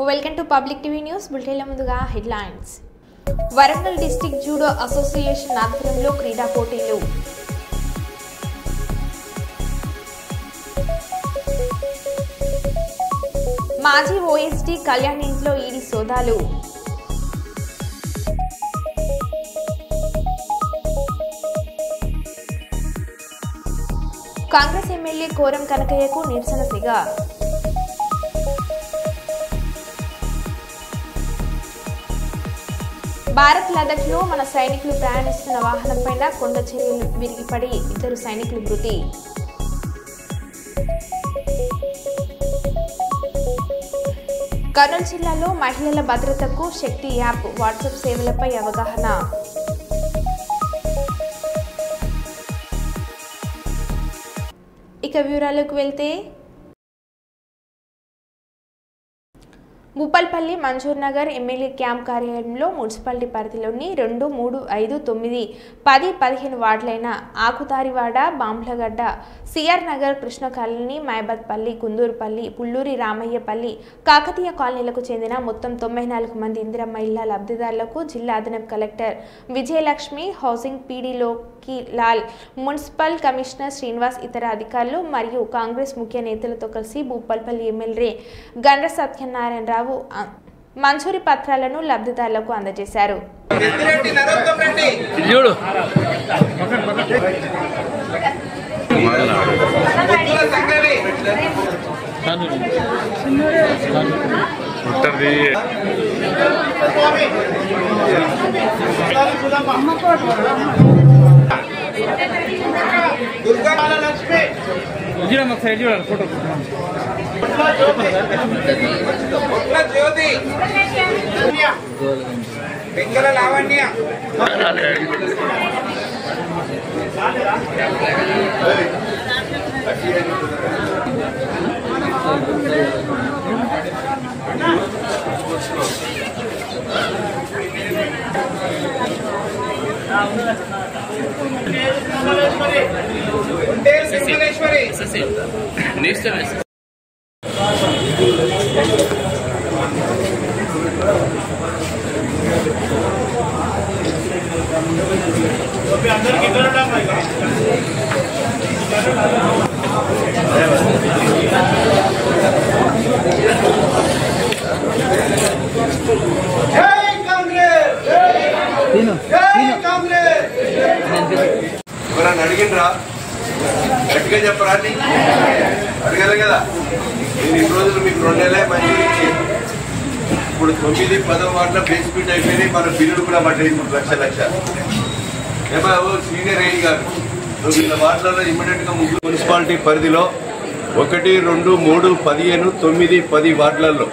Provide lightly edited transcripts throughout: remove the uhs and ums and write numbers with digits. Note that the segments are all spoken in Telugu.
Welcome to Public TV News. Bulletin ముందుగా headlines. Warangal district judo association ఆధ్వర్యంలో క్రీడా పోటీలు. మాజీ ఓఎస్డీ కళ్యాణ్ ఇంట్లో ఈడీ సోదాలు. కాంగ్రెస్ ఎమ్మెల్యే కోరం కనకయ్యకు నిరసన సిగ. భారత్ లదాఖ్లో మన సైనికులు ప్రయాణిస్తున్న వాహనంపై కొండ చర్యలు విరిగిపడి 2 సైనికులు మృతి. కర్నూలు జిల్లాలో మహిళల భద్రతకు శక్తి యాప్ వాట్సాప్ సేవలపై అవగాహన. ఇక వివరాలకు వెళ్తే భూపాల్పల్లి మంజూర్ నగర్ ఎమ్మెల్యే క్యాంప్ కార్యాలయంలో మున్సిపాలిటీ పరిధిలోని 2, 3, 5, 9, 10, 15 వార్డులైన ఆకుతారివాడ, బాంబ్లగడ్డ, సిఆర్ నగర్, కృష్ణ కాలనీ, మైబాద్పల్లి, కుందూరుపల్లి, పుల్లూరి రామయ్యపల్లి, కాకతీయ కాలనీలకు చెందిన మొత్తం 94 మంది ఇందిరమ్మ ఇళ్ల లబ్ధిదారులకు జిల్లా అదనపు కలెక్టర్ విజయలక్ష్మి, హౌసింగ్ పీడీ లోకి లాల్, మున్సిపల్ కమిషనర్ శ్రీనివాస్, ఇతర అధికారులు మరియు కాంగ్రెస్ ముఖ్య నేతలతో కలిసి భూపాల్పల్లి ఎమ్మెల్యే గండ్ర సత్యనారాయణరావు మంజూరీ పత్రాలను లబ్ధిదారులకు అందజేశారు. ఫోటో జ్యోతి వెంకల లావణ్య ఎవరన్నా అడిగినరా గట్టిగా చెప్పరా అడగాలి కదా. నేను ఇన్ని రోజులు మీకు 2 నెలలే మంచి ఇప్పుడు 9, 10 వార్డుల బేస్ ఫీట్ అయిపోయినాయి. మన బిల్లులు కూడా పడ్డాయి 3 లక్ష. ఏమో సీనియర్ ఏఈ గారు వీళ్ళ వార్డులలో ఇమ్మీడియట్ గా మున్సిపాలిటీ పరిధిలో 1, 2, 3, 15, 9, 10 వార్డులలో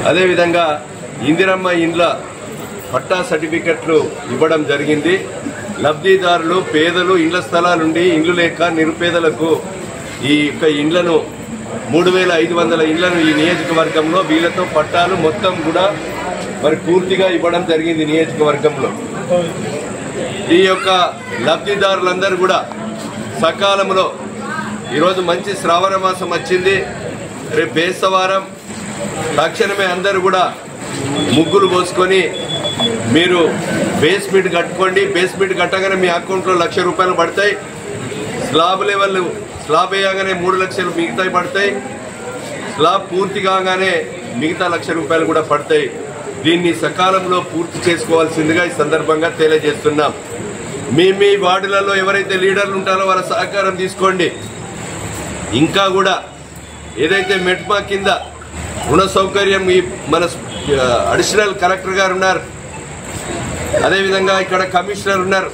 అదేవిధంగా ఇందిరమ్మ ఇండ్ల పట్టా సర్టిఫికెట్లు ఇవ్వడం జరిగింది. లబ్ధిదారులు పేదలు ఇండ్ల స్థలాలుండి ఇండ్లు లేక నిరుపేదలకు ఈ యొక్క ఇండ్లను 3500 ఇండ్లను ఈ నియోజకవర్గంలో వీళ్ళతో పట్టాలు మొత్తం కూడా మరి పూర్తిగా ఇవ్వడం జరిగింది నియోజకవర్గంలో. ఈ యొక్క లబ్ధిదారులందరూ కూడా సకాలంలో ఈరోజు మంచి శ్రావణ మాసం వచ్చింది, రేపు బేస్తవారం, తక్షణమే అందరూ కూడా ముగ్గులు పోసుకొని మీరు బేస్మెంట్ కట్టుకోండి. బేస్మెంట్ కట్టగానే మీ అకౌంట్లో ₹1,00,000 పడతాయి. స్లాబ్ లెవెల్ స్లాబ్ వేయగానే 3 లక్షలు మిగతాయి పడతాయి. స్లాబ్ పూర్తి కాగానే మిగతా ₹1,00,000 కూడా పడతాయి. దీన్ని సకాలంలో పూర్తి చేసుకోవాల్సిందిగా ఈ సందర్భంగా తెలియజేస్తున్నాం. మీ వార్డులలో ఎవరైతే లీడర్లు ఉంటారో వాళ్ళ సహకారం తీసుకోండి. ఇంకా కూడా ఏదైతే మెట్మా కింద రుణ సౌకర్యం మన అడిషనల్ కలెక్టర్ గారు ఉన్నారు, అదేవిధంగా ఇక్కడ కమిషనర్ ఉన్నారు.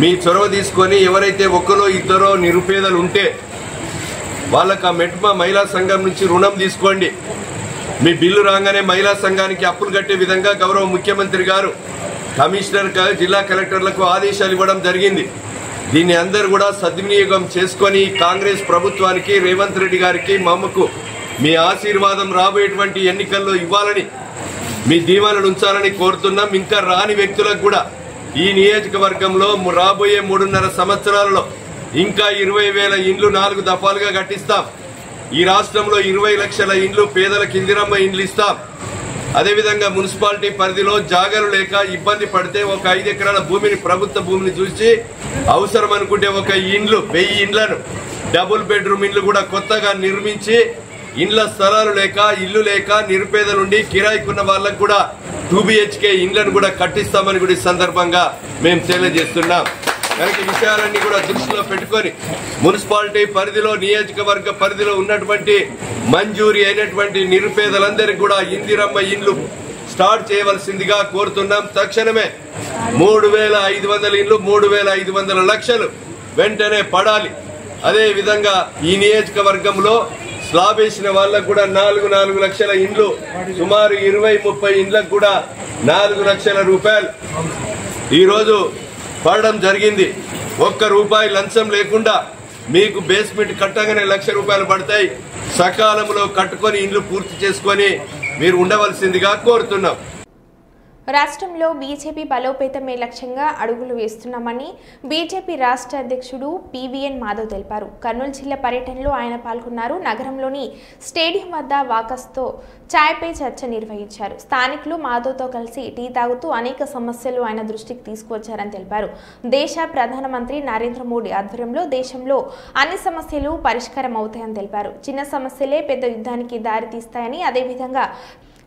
మీ చొరవ తీసుకొని ఎవరైతే 1, 2 నిరుపేదలు ఉంటే వాళ్ళకి ఆ మెట్మా మహిళా సంఘం నుంచి రుణం తీసుకోండి. మీ బిల్లు రాగానే మహిళా సంఘానికి అప్పులు కట్టే విధంగా గౌరవ ముఖ్యమంత్రి గారు కమిషనర్ జిల్లా కలెక్టర్లకు ఆదేశాలు ఇవ్వడం జరిగింది. దీన్ని అందరూ కూడా సద్వినియోగం చేసుకొని కాంగ్రెస్ ప్రభుత్వానికి, రేవంత్ రెడ్డి గారికి, మామకు మీ ఆశీర్వాదం రాబోయేటువంటి ఎన్నికల్లో ఇవ్వాలని, మీ దీవెనలు ఉంచాలని కోరుతున్నాం. ఇంకా రాని వ్యక్తులకు కూడా ఈ నియోజకవర్గంలో రాబోయే 3.5 సంవత్సరాలలో ఇంకా 20,000 ఇండ్లు 4 దఫాలుగా కట్టిస్తాం. ఈ రాష్ట్రంలో 20 లక్షల ఇండ్లు పేదలకు ఇందిరమ్మ ఇండ్లు ఇస్తాం. అదేవిధంగా మున్సిపాలిటీ పరిధిలో జాగాలు లేక ఇబ్బంది పడితే ఒక 5 ఎకరాల భూమిని ప్రభుత్వ భూమిని చూసి అవసరం అనుకుంటే ఒక 1000 ఇండ్లను డబుల్ బెడ్రూమ్ ఇండ్లు కూడా కొత్తగా నిర్మించి ఇండ్ల స్థలాలు లేక ఇల్లు లేక నిరుపేదలుండి కిరాయికున్న వాళ్ళకు కూడా 2 BHK ఇండ్లను కూడా కట్టిస్తామని కూడా ఈ సందర్భంగా మేము తెలియజేస్తున్నాం. కనుక ఈ విషయాలన్నీ కూడా దృష్టిలో పెట్టుకొని మున్సిపాలిటీ పరిధిలో నియోజకవర్గ పరిధిలో ఉన్నటువంటి మంజూరీ అయినటువంటి నిరుపేదలందరికీ కూడా ఇందిరమ్మ ఇండ్లు స్టార్ట్ చేయవలసిందిగా కోరుతున్నాం. తక్షణమే 3500 ఇండ్లు 3500 లక్షలు వెంటనే పడాలి. అదే విధంగా ఈ నియోజకవర్గంలో స్లాబ్ వేసిన వాళ్ళకు కూడా 4 లక్షల ఇండ్లు సుమారు 20-30 ఇండ్లకు కూడా 4 లక్షల రూపాయలు ఈరోజు పడడం జరిగింది. ₹1 లంచం లేకుండా మీకు బేస్మెంట్ కట్టగానే ₹1,00,000 పడతాయి. సకాలంలో కట్టుకొని ఇండ్లు పూర్తి చేసుకొని మీరు ఉండవలసిందిగా కోరుతున్నాం. రాష్ట్రంలో బీజేపీ బలోపేతమే లక్ష్యంగా అడుగులు వేస్తున్నామని బీజేపీ రాష్ట్ర అధ్యక్షుడు పీవీఎన్ మాధవ్ తెలిపారు. కర్నూలు జిల్లా పర్యటనలో ఆయన పాల్గొన్నారు. నగరంలోని స్టేడియం వద్ద వాకర్స్తో ఛాయ్పై చర్చ నిర్వహించారు. స్థానికులు మాధవ్తో కలిసి టీ తాగుతూ అనేక సమస్యలు ఆయన దృష్టికి తీసుకువచ్చారని తెలిపారు. దేశ ప్రధానమంత్రి నరేంద్ర మోడీ ఆధ్వర్యంలో దేశంలో అన్ని సమస్యలు పరిష్కారం అవుతాయని తెలిపారు. చిన్న సమస్యలే పెద్ద యుద్ధానికి దారి తీస్తాయని, అదేవిధంగా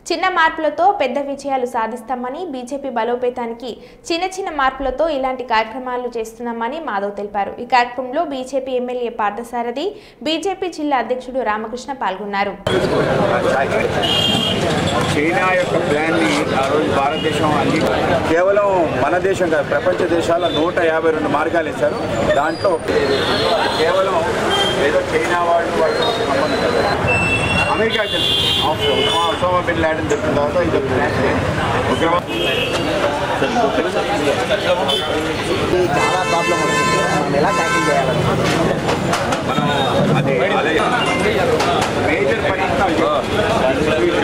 చిన్న మార్పులతో పెద్ద విజయాలు సాధిస్తామని, బీజేపీ బలోపేతానికి చిన్న మార్పులతో ఇలాంటి కార్యక్రమాలు చేస్తున్నామని మాధవ్ తెలిపారు. ఈ కార్యక్రమంలో బీజేపీ ఎమ్మెల్యే పార్థసారథి, బీజేపీ జిల్లా అధ్యక్షుడు రామకృష్ణ పాల్గొన్నారు. చైనా యొక్క ప్లాన్ని ఆ రోజు భారతదేశం కేవలం మన దేశం కాదు, ప్రపంచ దేశాల 152 మార్గాలు ఇచ్చారు. దాంట్లో కేవలం ఏదో చైనా వాళ్ళు అమెరికా ఒసామా బిన్ లాడెన్ చెప్పిన తర్వాత ఇది చాలా ప్రాబ్లం ఉంటుంది. మనం ఎలా ట్యాకిల్ చేయాలని మనం అది మేజర్ పరిస్థితులు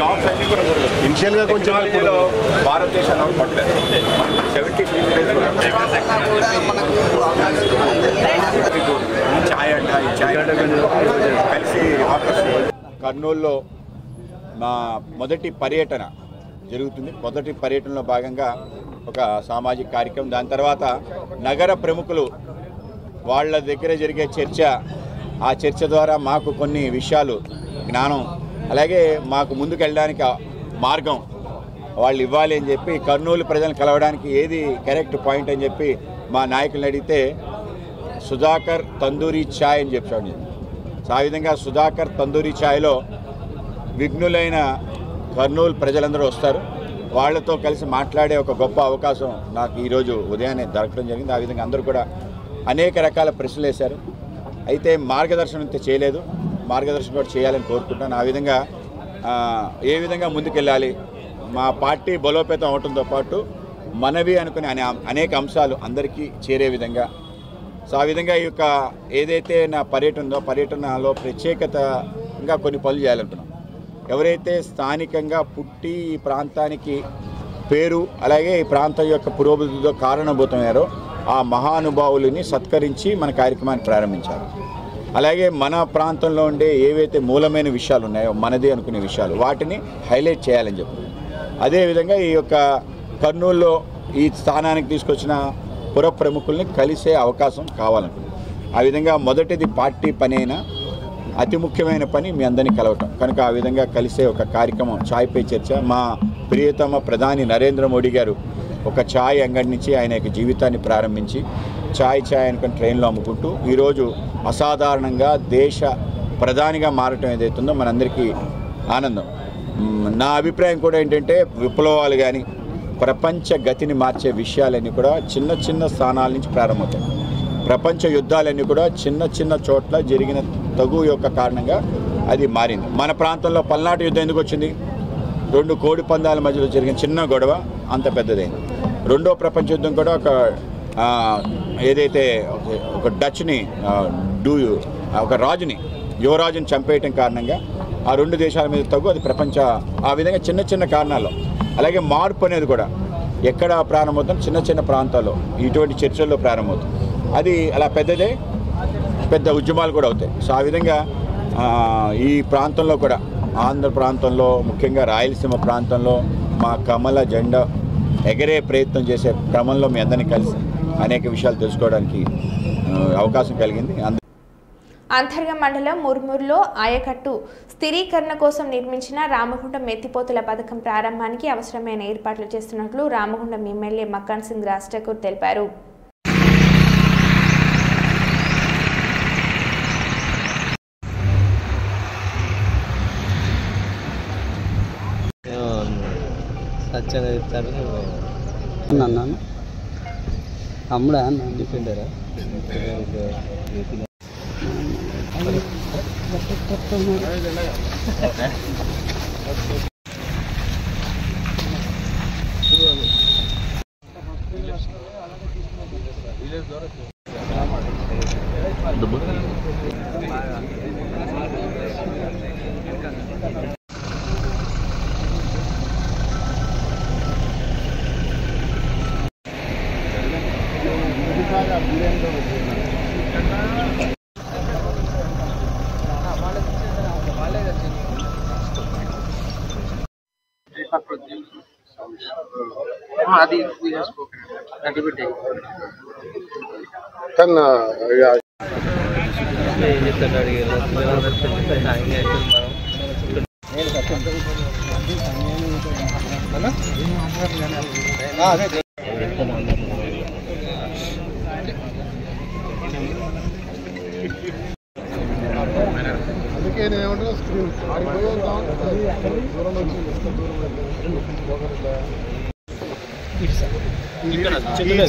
జాబ్స్ అన్ని కూడా ఇనిషియల్గా కొంచెం భారతదేశంలో పట్టలేదు. 70 ఛాయ్ అంట ఈ ఛాయ్ కలిసి కర్నూలులో మా మొదటి పర్యటన జరుగుతుంది. మొదటి పర్యటనలో భాగంగా ఒక సామాజిక కార్యక్రమం, దాని తర్వాత నగర ప్రముఖులు వాళ్ళ దగ్గర జరిగే చర్చ, ఆ చర్చ ద్వారా మాకు కొన్ని విషయాలు జ్ఞానం, అలాగే మాకు ముందుకు వెళ్ళడానికి మార్గం వాళ్ళు ఇవ్వాలి అని చెప్పి కర్నూలు ప్రజలను కలవడానికి ఏది కరెక్ట్ పాయింట్ అని చెప్పి మా నాయకులను అడిగితే సుధాకర్ తందూరి ఛాయ్ అని చెప్పాడు. సో ఆ విధంగా సుధాకర్ తందూరి ఛాయ్లో విఘ్నులైన కర్నూలు ప్రజలందరూ వస్తారు. వాళ్ళతో కలిసి మాట్లాడే ఒక గొప్ప అవకాశం నాకు ఈరోజు ఉదయాన్నే దొరకడం జరిగింది. ఆ విధంగా అందరూ కూడా అనేక రకాల ప్రశ్నలు వేశారు. అయితే మార్గదర్శనం అయితే చేయలేదు, మార్గదర్శనం కూడా చేయాలని కోరుకుంటున్నాను. ఆ విధంగా ఏ విధంగా ముందుకెళ్ళాలి, మా పార్టీ బలోపేతం అవడంతో పాటు మనవి అనుకునే అనేక అంశాలు అందరికీ చేరే విధంగా, సో ఆ విధంగా ఈ యొక్క ఏదైతే నా పర్యటన ఉందో పర్యటనలో ప్రత్యేకతగా కొన్ని పనులు చేయాలనుకున్నాం. ఎవరైతే స్థానికంగా పుట్టి ఈ ప్రాంతానికి పేరు అలాగే ఈ ప్రాంతం యొక్క పురోభివృద్ధిలో కారణభూతమయ్యారో ఆ మహానుభావులని సత్కరించి మన కార్యక్రమాన్ని ప్రారంభించాలి. అలాగే మన ప్రాంతంలో ఉండే ఏవైతే మూలమైన విషయాలు ఉన్నాయో మనది అనుకునే విషయాలు వాటిని హైలైట్ చేయాలని చెప్పి, అదేవిధంగా ఈ యొక్క కర్నూలులో ఈ స్థానానికి తీసుకొచ్చిన పుర ప్రముఖుల్ని కలిసే అవకాశం కావాలనుకుంటున్నాం. ఆ విధంగా మొదటిది పార్టీ పని అయినా అతి ముఖ్యమైన పని మీ అందరినీ కలవటం కనుక ఆ విధంగా కలిసే ఒక కార్యక్రమం ఛాయ్ పే చర్చ. మా ప్రియతమ ప్రధాని నరేంద్ర మోడీ గారు ఒక ఛాయ్ అంగడి నుంచి ఆయన యొక్క జీవితాన్ని ప్రారంభించి ఛాయ్ అనుకుని ట్రైన్లో అమ్ముకుంటూ ఈరోజు అసాధారణంగా దేశ ప్రధానిగా మారటం ఏదైతుందో మనందరికీ ఆనందం. నా అభిప్రాయం కూడా ఏంటంటే విప్లవాలు కానీ ప్రపంచ గతిని మార్చే విషయాలన్నీ కూడా చిన్న చిన్న స్థానాల నుంచి ప్రారంభమవుతాయి. ప్రపంచ యుద్ధాలన్నీ కూడా చిన్న చిన్న చోట్ల జరిగిన తగు యొక్క కారణంగా అది మారింది. మన ప్రాంతంలో పల్నాటి యుద్ధం ఎందుకు వచ్చింది? 2 కోడి పందాల మధ్యలో జరిగిన చిన్న గొడవ అంత పెద్దదైంది. రెండో ప్రపంచ యుద్ధం కూడా ఏదైతే ఒక డచ్ని ఒక రాజుని యువరాజుని చంపేయటం కారణంగా ఆ 2 దేశాల మీద తగ్గు అది ప్రపంచ ఆ విధంగా చిన్న చిన్న కారణాల్లో. అలాగే మార్పు అనేది కూడా ఎక్కడ ప్రారంభమవుతుంది? చిన్న చిన్న ప్రాంతాల్లో ఇటువంటి చర్చల్లో ప్రారంభమవుతుంది. అది అలా పెద్ద ఉద్యమాలు కూడా అవుతాయి. సో ఆ విధంగా ఈ ప్రాంతంలో కూడా ఆంధ్ర ప్రాంతంలో ముఖ్యంగా రాయలసీమ ప్రాంతంలో మా కమల జెండా ఎగరే ప్రయత్నం చేసే క్రమంలో మీ అందరినీ కలిసి అనేక విషయాలు తెలుసుకోవడానికి అవకాశం కలిగింది. అంతర్గ మండలం ముర్మూరులో ఆయకట్టు స్థిరీకరణ కోసం నిర్మించిన రామగుండం ఎత్తిపోతుల పథకం ప్రారంభానికి అవసరమైన ఏర్పాట్లు చేస్తున్నట్లు రామగుండం ఎమ్మెల్యే మక్కాన్ సింగ్ రాజ్ ఠాకూర్ తెలిపారు. సత్యంగా చెప్తారు అన్నాను అమ్ముడా అన్న డిఫెండరా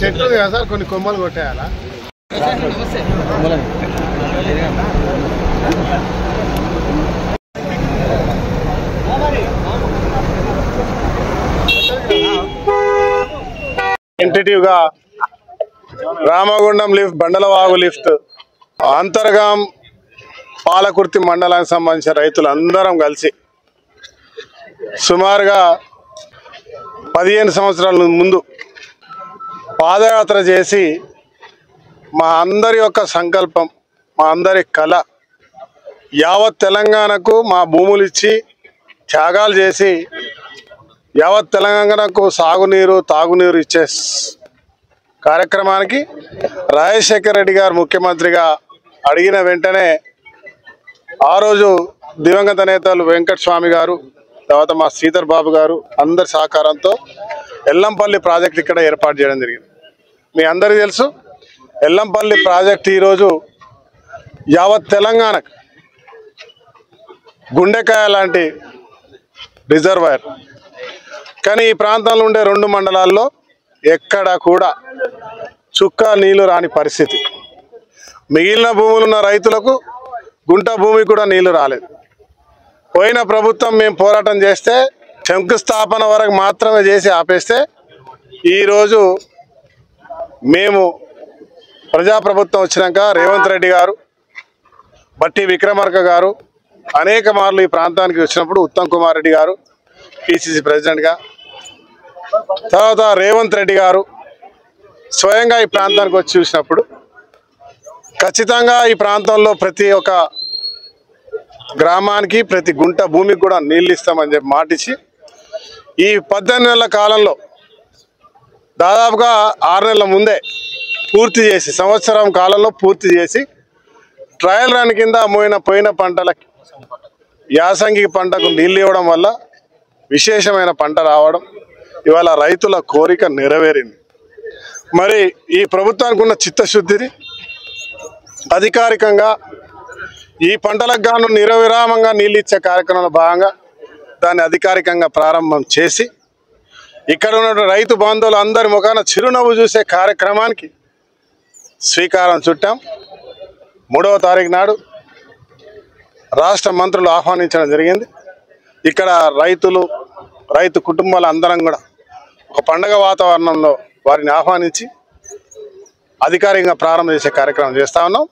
చెట్లు కదా సార్ కొన్ని కొమ్మలు కొట్టేయాలా టెంటేటివ్గా రామగుండం లిఫ్ట్ బండలవాగు లిఫ్ట్ అంతర్గాం పాలకుర్తి మండలానికి సంబంధించిన రైతులందరం కలిసి సుమారుగా 15 సంవత్సరాల ముందు పాదయాత్ర చేసి మా అందరి యొక్క సంకల్పం మా అందరి కళ యావత్ తెలంగాణకు మా భూములు ఇచ్చి త్యాగాలు చేసి యావత్ తెలంగాణకు సాగునీరు తాగునీరు ఇచ్చే కార్యక్రమానికి రాజశేఖర రెడ్డి గారు ముఖ్యమంత్రిగా అడిగిన వెంటనే ఆ రోజు దివంగత నేతలు వెంకటస్వామి గారు తర్వాత మా శ్రీధర్ బాబు గారు అందరి సహకారంతో ఎల్లంపల్లి ప్రాజెక్ట్ ఇక్కడ ఏర్పాటు చేయడం జరిగింది. మీ అందరికీ తెలుసు ఎల్లంపల్లి ప్రాజెక్ట్ ఈరోజు యావత్ తెలంగాణకు గుండెకాయ లాంటి రిజర్వాయర్. కానీ ఈ ప్రాంతంలో ఉండే 2 మండలాల్లో ఎక్కడ కూడా చుక్క నీళ్లు రాని పరిస్థితి. మిగిలిన భూములు ఉన్న రైతులకు గుంట భూమి కూడా నీళ్లు రాలేదు. పోయిన ప్రభుత్వం మేము పోరాటం చేస్తే శంకుస్థాపన వరకు మాత్రమే చేసి ఆపేస్తే ఈరోజు మేము ప్రజాప్రభుత్వం వచ్చినాక రేవంత్ రెడ్డి గారు బట్టి విక్రమార్క గారు అనేక మార్లు ఈ ప్రాంతానికి వచ్చినప్పుడు ఉత్తమ్ కుమార్ రెడ్డి గారు పిసిసి ప్రెసిడెంట్గా తర్వాత రేవంత్ రెడ్డి గారు స్వయంగా ఈ ప్రాంతానికి వచ్చి చూసినప్పుడు ఖచ్చితంగా ఈ ప్రాంతంలో ప్రతి ఒక్క గ్రామానికి ప్రతి గుంట భూమికి కూడా నీళ్ళు ఇస్తామని చెప్పి మాటిచ్చి ఈ 18 నెలల కాలంలో దాదాపుగా 6 నెలల ముందే పూర్తి చేసి సంవత్సరం కాలంలో పూర్తి చేసి ట్రయల్ రన్ కింద పోయిన పంటలకి యాసంగి పంటకు నీళ్ళు ఇవ్వడం వల్ల విశేషమైన పంట రావడం ఇవాళ రైతుల కోరిక నెరవేరింది. మరి ఈ ప్రభుత్వానికి ఉన్న చిత్తశుద్ధిని అధికారికంగా ఈ పంటలకు గాను నిరవిరామంగా నీళ్ళు ఇచ్చే కార్యక్రమంలో భాగంగా దాన్ని అధికారికంగా ప్రారంభం చేసి ఇక్కడ ఉన్న రైతు బంధువులు అందరి ముఖాన చిరునవ్వు చూసే కార్యక్రమానికి శ్రీకారం చుట్టాం. 3వ తారీఖు నాడు రాష్ట్ర మంత్రులు ఆహ్వానించడం జరిగింది. ఇక్కడ రైతు కుటుంబాల అందరం కూడా ఒక పండగ వాతావరణంలో వారిని ఆహ్వానించి అధికారికంగా ప్రారంభం చేసే కార్యక్రమం చేస్తా ఉన్నాం.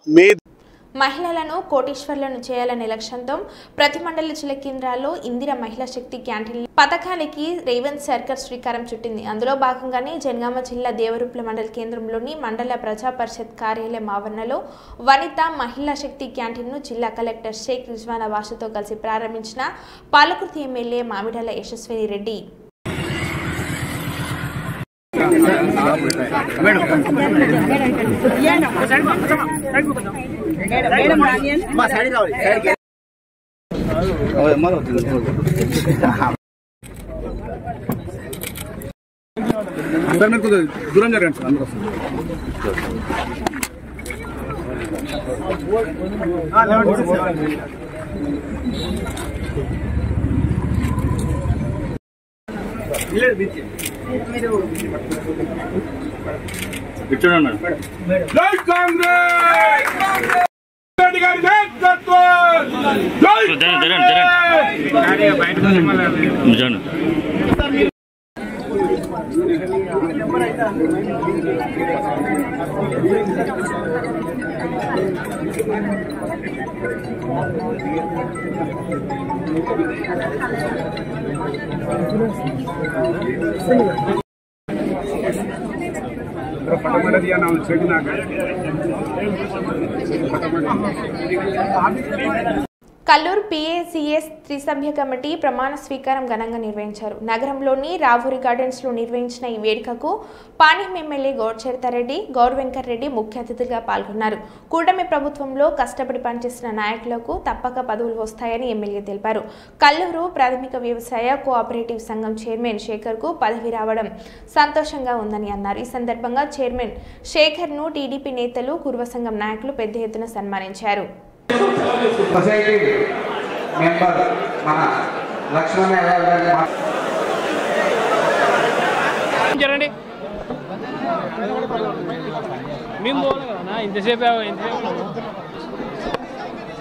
మహిళలను కోటీశ్వర్లను చేయాలనే లక్ష్యంతో ప్రతి మండల జిల్లా కేంద్రాల్లో ఇందిరా మహిళా శక్తి క్యాంటీన్ పథకానికి రేవంత్ సర్కార్ శ్రీకారం చుట్టింది. అందులో భాగంగానే జనగామ జిల్లా దేవరూప్ల మండల కేంద్రంలోని మండల ప్రజా పరిషత్ కార్యాలయం ఆవరణలో వనిత మహిళా శక్తి క్యాంటీన్ను జిల్లా కలెక్టర్ షేక్ రిజ్వానా బాషాతో కలిసి ప్రారంభించిన పాలకుర్తి ఎమ్మెల్యే మామిడాల యశస్విని రెడ్డి. దూరం జరగండి సార్. కల్లూరు PACS త్రిసభ్య కమిటీ ప్రమాణ స్వీకారం ఘనంగా నిర్వహించారు. నగరంలోని రావూరి గార్డెన్స్లో నిర్వహించిన ఈ వేడుకకు పాణ్యం ఎమ్మెల్యే గౌడ్ చరితారెడ్డి, గౌడ్ వెంకటరెడ్డి ముఖ్య అతిథిగా పాల్గొన్నారు. కూటమి ప్రభుత్వంలో కష్టపడి పనిచేసిన నాయకులకు తప్పక పదవులు వస్తాయని ఎమ్మెల్యే తెలిపారు. కల్లూరు ప్రాథమిక వ్యవసాయ కోఆపరేటివ్ సంఘం చైర్మన్ శేఖర్కు పదవి రావడం సంతోషంగా ఉందని అన్నారు. ఈ సందర్భంగా చైర్మన్ శేఖర్ను టీడీపీ నేతలు, కుర్వ సంఘం నాయకులు పెద్ద ఎత్తున సన్మానించారు. సొసైటీ మెంబర్ మన లక్ష్మణ జరండి మేము పోవాలి కదా ఇంతసేపు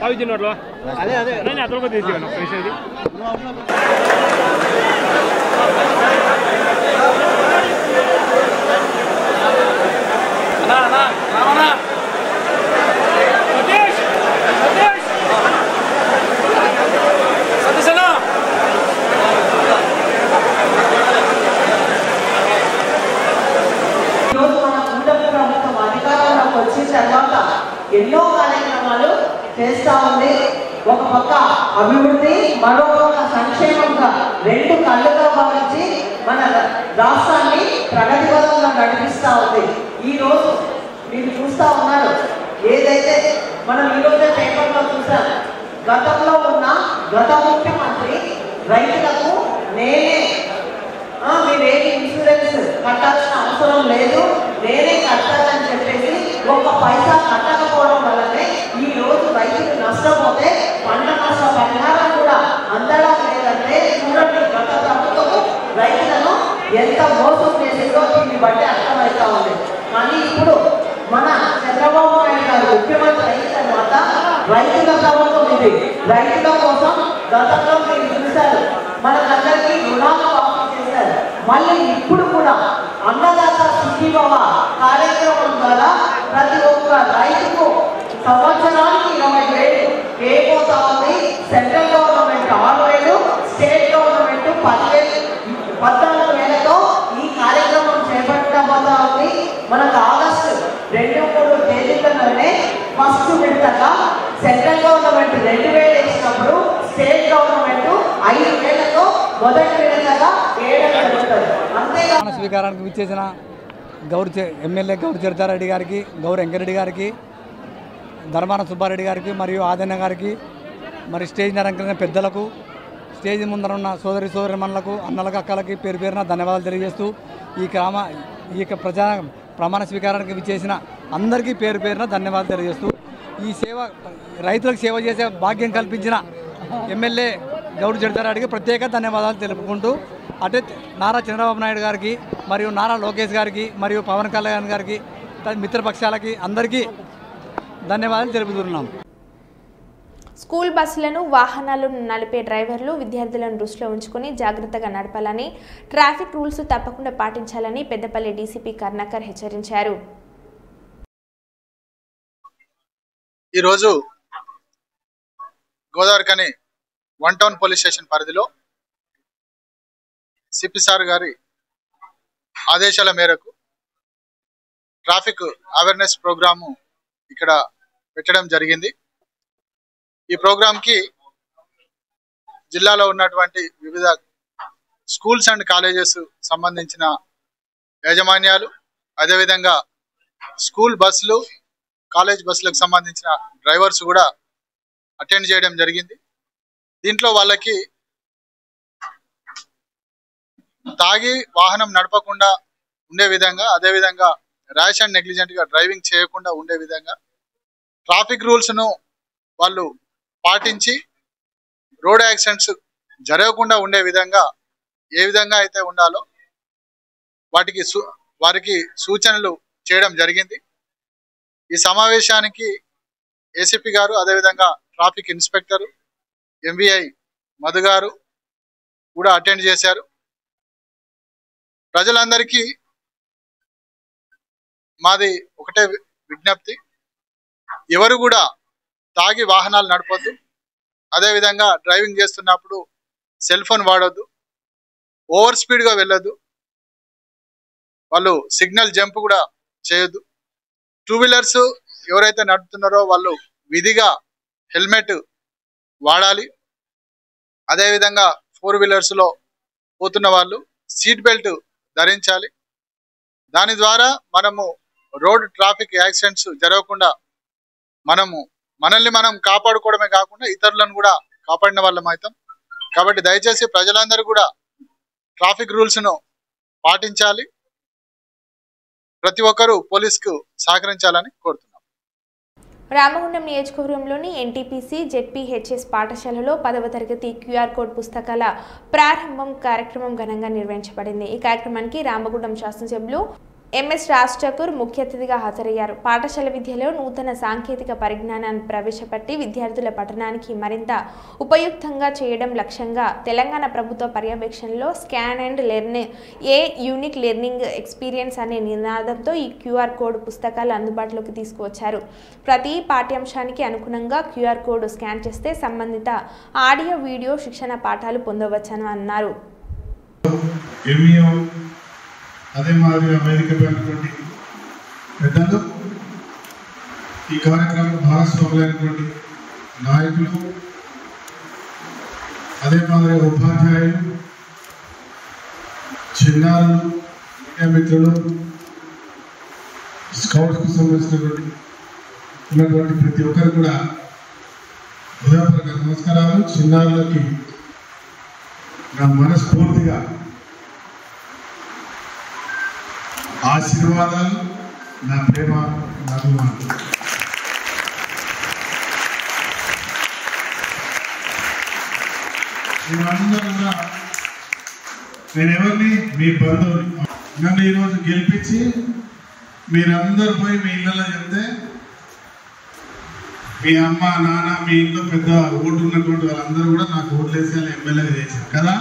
అవి తిన్నట్లు అదే నేను అతను తీసేవాను ప్రెషర్ది ఎన్నో కార్యక్రమాలు చేస్తూ ఉంది. ఒక పక్క అభివృద్ధి, మరో పక్క సంక్షేమంగా రెండు కళ్ళుగా భావించి మన రాష్ట్రాన్ని ప్రగతి పదంలో నడిపిస్తూ ఉంది. ఈరోజు మీరు చూస్తూ ఉన్నారు, ఏదైతే మనం ఈరోజే పేపర్లో చూసాం, గతంలో ఉన్న గత ముఖ్యమంత్రి రైతులకు నేనే మీరేమి ఇన్సూరెన్స్ కట్టాల్సిన అవసరం లేదు, నేనే కట్టాలని చెప్పేసి ఒక్క పైసా కట్టకపోవడం వల్లనే ఈ రోజు రైతులు నష్టపోతే పంట నష్ట పరిహారం కూడా అందడం లేదంటే చూడండి, గత ప్రభుత్వం రైతులను ఎంత మోసం చేసిందో దీన్ని బట్టి అర్థమవుతా ఉంది. కానీ ఇప్పుడు మన చంద్రబాబు నాయుడు గారు ముఖ్యమంత్రి అయిన తర్వాత రైతుల ప్రభుత్వం ఇది. రైతుల కోసం గతంలో మీరు చూశారు, మనకందరికీ రుణాలు మాఫీ చేశారు. మళ్ళీ ఇప్పుడు కూడా అన్నదాత సుఖీభవ కార్యక్రమం ద్వారా ప్రతి ఒక్క రైతుకు సంవత్సరానికి 20,000 వేయబోతా ఉంది. సెంట్రల్ గవర్నమెంట్ 6,000, స్టేట్ గవర్నమెంట్ 14,000తో ఈ కార్యక్రమం చేపట్టబోతా ఉంది. మనకు ఆగస్టు 2-3 తేదీలలోనే ఫస్ట్ విడతగా సెంట్రల్ గవర్నమెంట్ 2,000 ఇచ్చినప్పుడు స్టేట్ గవర్నమెంట్ 5,000తో మొదటి విడతగా వేయడం జరుగుతుంది. అంతేగా స్వీకారానికి విచ్చేసిన ఎమ్మెల్యే గౌడ్ చరితారెడ్డి గారికి, గౌడ్ వెంకరెడ్డి గారికి, ధర్మాన సుబ్బారెడ్డి గారికి మరియు ఆదన్న గారికి, మరి స్టేజ్ అలంకరణ పెద్దలకు, స్టేజ్ ముందర ఉన్న సోదరిమణులకు, అన్నలకు, అక్కలకి పేరు పేరున ధన్యవాదాలు తెలియజేస్తూ ఈ ప్రమాణ స్వీకారానికి విచ్చేసిన అందరికీ పేరు పేరున ధన్యవాదాలు తెలియజేస్తూ ఈ రైతులకు సేవ చేసే భాగ్యం కల్పించిన ఎమ్మెల్యే గౌడ్ చరితారెడ్డికి ప్రత్యేక ధన్యవాదాలు తెలుపుకుంటూ, అటే నారా చంద్రబాబు నాయుడు గారికి మరియు నారా లోకేష్ గారికి మరియు పవన్ కళ్యాణ్ గారికి, మిత్రపక్షాలకి అందరికీ ధన్యవాదాలు తెలుపుతున్నాం. స్కూల్ బస్సులను, వాహనాలను నడిపే డ్రైవర్లు విద్యార్థులను దృష్టిలో ఉంచుకొని జాగ్రత్తగా నడపాలని, ట్రాఫిక్ రూల్స్ తప్పకుండా పాటించాలని పెద్దపల్లి డీసీపీ కరుణాకర్ హెచ్చరించారు. ఈరోజు గోదావరిఖని 1 టౌన్ పోలీస్ స్టేషన్ పరిధిలో సిపి సార్ గారి ఆదేశాల మేరకు ట్రాఫిక్ అవేర్నెస్ ప్రోగ్రాము ఇక్కడ పెట్టడం జరిగింది. ఈ ప్రోగ్రాంకి జిల్లాలో ఉన్నటువంటి వివిధ స్కూల్స్ అండ్ కాలేజెస్ సంబంధించిన యాజమాన్యాలు, అదేవిధంగా స్కూల్ బస్సులు, కాలేజ్ బస్సులకు సంబంధించిన డ్రైవర్స్ కూడా అటెండ్ చేయడం జరిగింది. దీంట్లో వాళ్ళకి తాగి వాహనం నడపకుండా ఉండే విధంగా, అదేవిధంగా ర్యాష్ అండ్ నెగ్లిజెంట్గా డ్రైవింగ్ చేయకుండా ఉండే విధంగా ట్రాఫిక్ రూల్స్ను వాళ్ళు పాటించి రోడ్ యాక్సిడెంట్స్ జరగకుండా ఉండే విధంగా ఏ విధంగా అయితే ఉండాలో వారికి సూచనలు చేయడం జరిగింది. ఈ సమావేశానికి ఏసీపీ గారు, అదేవిధంగా ట్రాఫిక్ ఇన్స్పెక్టర్ ఎంవిఐ మధు గారు కూడా అటెండ్ చేశారు. ప్రజలందరికీ మాది ఒకటే విజ్ఞప్తి, ఎవరు కూడా తాగి వాహనాలు నడపొద్దు, అదేవిధంగా డ్రైవింగ్ చేస్తున్నప్పుడు సెల్ ఫోన్ వాడొద్దు, ఓవర్ స్పీడ్గా వెళ్ళొద్దు, వాళ్ళు సిగ్నల్ జంప్ కూడా చేయొద్దు. 2 వీలర్స్ ఎవరైతే నడుపుతున్నారో వాళ్ళు విధిగా హెల్మెట్ వాడాలి. అదేవిధంగా 4 వీలర్స్లో పోతున్న వాళ్ళు సీట్ బెల్ట్ ధరించాలి. దాని ద్వారా మనము రోడ్ ట్రాఫిక్ యాక్సిడెంట్స్ జరగకుండా మనల్ని మనం కాపాడుకోవడమే కాకుండా ఇతరులను కూడా కాపాడిన వాళ్ళం అవుతాం. కాబట్టి దయచేసి ప్రజలందరూ కూడా ట్రాఫిక్ రూల్స్ను పాటించాలి. ప్రతి ఒక్కరూ పోలీసుకు సహకరించాలని కోరుతున్నాం. రామగుండం నియోజకవర్గంలోని ఎన్టీపీసీ జెడ్పీహెచ్ఎస్ పాఠశాలలో 10వ తరగతి క్యూఆర్ కోడ్ పుస్తకాల ప్రారంభం కార్యక్రమం ఘనంగా నిర్వహించబడింది. ఈ కార్యక్రమానికి రామగుండం శాసనసభ్యులు ఎంఎస్ రాజ్ ఠాకూర్ ముఖ్య అతిథిగా హాజరయ్యారు. పాఠశాల విద్యలో నూతన సాంకేతిక పరిజ్ఞానాన్ని ప్రవేశపెట్టి విద్యార్థుల పఠనానికి మరింత ఉపయుక్తంగా చేయడం లక్ష్యంగా తెలంగాణ ప్రభుత్వ పర్యవేక్షణలో scan and learn a unique learning experience అనే నినాదంతో ఈ క్యూఆర్ కోడ్ పుస్తకాలు అందుబాటులోకి తీసుకువచ్చారు. ప్రతి పాఠ్యాంశానికి అనుగుణంగా క్యూఆర్ కోడ్ స్కాన్ చేస్తే సంబంధిత ఆడియో వీడియో శిక్షణ పాఠాలు పొందవచ్చని అన్నారు. అదే మాదిరిగా వేదికపైనటువంటి పెద్దలు, ఈ కార్యక్రమం భాగస్వాములైనటువంటి నాయకులు, అదే మాదిరిగా ఉపాధ్యాయులు, చిన్నారులు, మీడియా మిత్రులు, స్కౌట్స్కు సంబంధించినటువంటి ప్రతి ఒక్కరు కూడా హృదయపూర్వక నమస్కారాలు. చిన్నారులకి నా మనస్ఫూర్తిగా ఆశీర్వాదాలు, నా ప్రేమ, నా అభిమానం. మీరందరూ కూడా, నేను ఎవరిని, మీ బంధువుని. నన్ను ఈరోజు గెలిపించి మీరందరూ పోయి మీ ఇళ్ళలో చెప్తే మీ అమ్మ నాన్న మీ ఇంట్లో పెద్ద ఓటు ఉన్నటువంటి వాళ్ళందరూ కూడా నాకు ఓట్లు వేసి ఎమ్మెల్యేగా చేశారు కదా.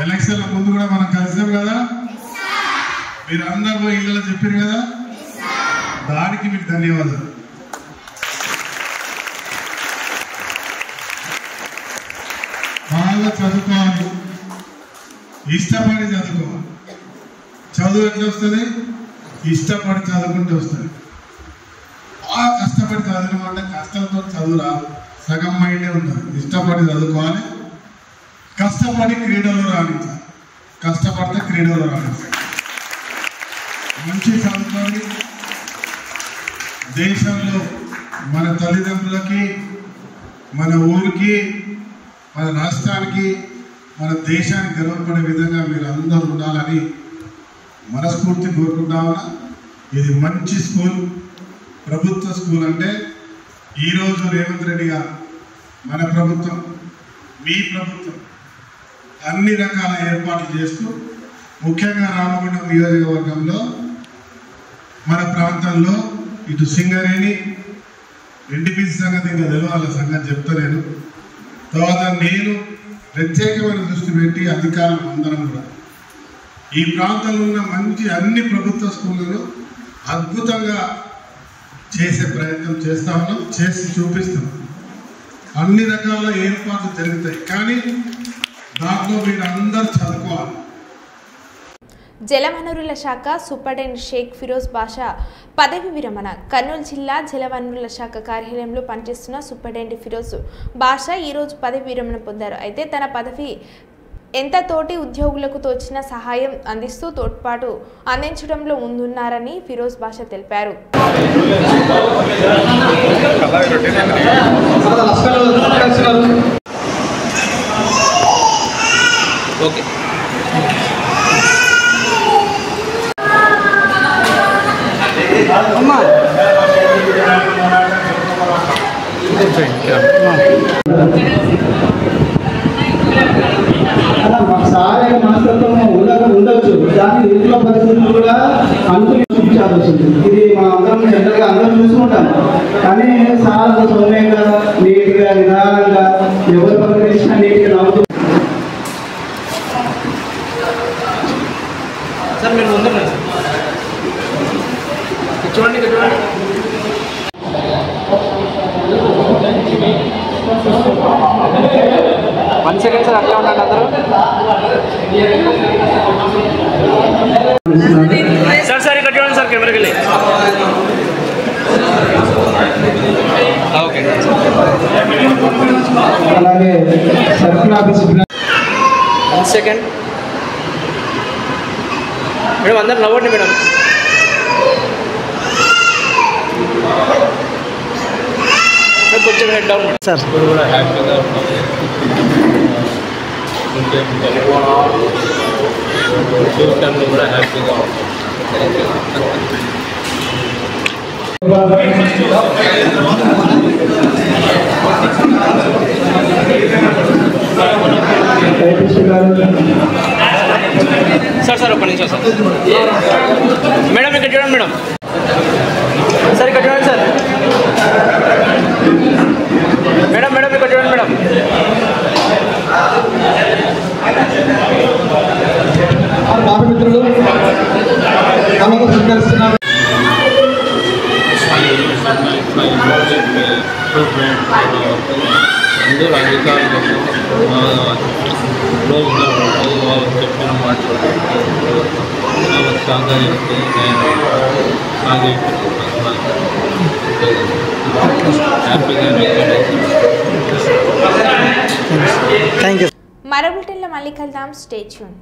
ఎలక్షన్ల ముందు కూడా మనం కలిసాం కదా. మీరు అందరూ పోయి ఇళ్ళలో చెప్పారు కదా, దానికి మీకు ధన్యవాదాలు. బాగా చదువుకోవాలి, ఇష్టపడి చదువుకోవాలి. చదువు ఎట్లా వస్తుంది? ఇష్టపడి చదువుకుంటే వస్తుంది. బాగా కష్టపడి చదివిన అంటే కష్టంతో చదువు రాదు, సగం మైండే ఉంటుంది. ఇష్టపడి చదువుకోవాలి, కష్టపడి క్రీడలో రాణించాలి. కష్టపడితే క్రీడలో రాణించాలి. మంచి చదువుకొని దేశంలో మన తల్లిదండ్రులకి, మన ఊరికి, మన రాష్ట్రానికి, మన దేశానికి గర్వపడే విధంగా మీరు అందరూ ఉండాలని మనస్ఫూర్తి కోరుకుంటామన్నా. ఇది మంచి స్కూల్, ప్రభుత్వ స్కూల్. అంటే ఈరోజు రేవంత్ రెడ్డి గారు, మన ప్రభుత్వం, మీ ప్రభుత్వం అన్ని రకాల ఏర్పాట్లు చేస్తూ, ముఖ్యంగా రామగుండం నియోజకవర్గంలో మన ప్రాంతంలో ఇటు సింగరేణి, ఎన్టీపీసీ సంగతి ఇంకా తెలవాల సంగతి చెప్తా నేను. తర్వాత నేను ప్రత్యేకమైన దృష్టి పెట్టి అధికారులు అందరం కూడా ఈ ప్రాంతంలో ఉన్న మంచి అన్ని ప్రభుత్వ స్కూళ్ళలో అద్భుతంగా చేసే ప్రయత్నం చేస్తా ఉన్నాం, చేసి చూపిస్తాం. అన్ని రకాల ఏర్పాట్లు జరుగుతాయి, కానీ దాంట్లో మీరు అందరూ చదువుకోవాలి. జలవనరుల శాఖ సూపరింటెండెంట్ షేక్ ఫిరోజ్ బాషా పదవి విరమణ. కర్నూలు జిల్లా జలవనరుల శాఖ కార్యాలయంలో పనిచేస్తున్న సూపరింటెండెంట్ ఫిరోజ్ బాషా ఈరోజు పదవి విరమణ పొందారు. అయితే తన పదవి ఎంత తోటి ఉద్యోగులకు తోచిన సహాయం అందిస్తూ తోడ్పాటు అందించడంలో ముందున్నారని ఫిరోజ్ బాషా తెలిపారు. సారే మనస్తత్వం ఉండొచ్చు, దాని ఇంట్లో పరిస్థితులు కూడా అనుకూలించాల్సి ఉంటుంది. ఇది మా అందరం జనరల్గా అందరం చూసుకుంటాం, కానీ సార్ సౌమ్యంగా నీట్గా నిదానంగా ఎవరు పలకరించినా నీట్గా నవ్వుతూ. సార్ మీరు ముందు చూడండి చూడండి. వన్ సెకండ్ సార్, అట్లా ఉండండి అందరూ. సార్ సార్ ఇక్కడ చూడండి సార్, కెమెరాకి వెళ్ళి. ఓకే. అలాగే సర్కిల్ ఆఫీస్ 1 సెకండ్ మేడం, అందరు నవ్వండి మేడం. కొంచెం హెడ్ డౌన్ సార్. కూడా హ్యాపీగా ఫ్యూచర్లో కూడా హ్యాపీగా సార్. సార్ ఒక్క నిమిషం సార్. మేడం ఇక్కడ చూడండి మేడం. సార్ ఇక్కడ చూడండి సార్. మేడం మేడం ఇక్కడ చూడండి మేడం. మిత్రులు స్వీకరిస్తున్నారు. అందరూ అధికారులకు వాళ్ళు చెప్పిన మాటలు సహకరిస్తూ నేను హ్యాపీగా మరో బులెటిన్లో మళ్ళీ కలుద్దాం. Stay tune.